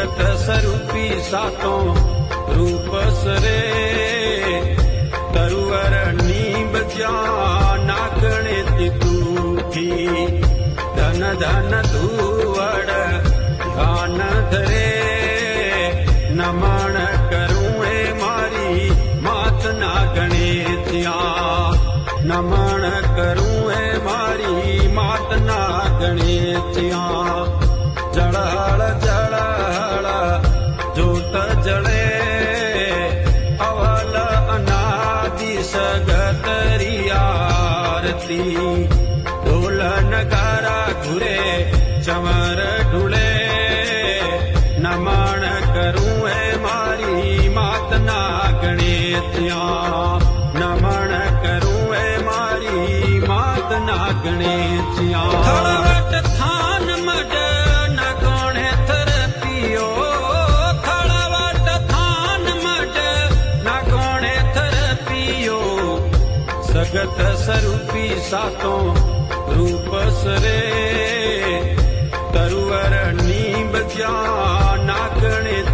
सगत स्वरूपी सातों रूप सरे तरुवर नीब जाना गणित तूठी धन धन धुवड़ ध्यान धरे नमन करूं ए मारी मात ना गणेतिया नमन करूं ए मारी मात ना गणेतिया जड़हड़ जड़हड़ जोत जड़े अवल अनादि सगतरी आरती ढोल नगारा घुरे चमर ढूले नमन करूं ए मारी मात ना गणेतिया नमन करूं ए मारी मात ना गणेतिया खड़वट थान मड न कोणे थर पियो खड़वट थान मड न कोणे थर पियो सगत स्वरूपी सातों रूप सरे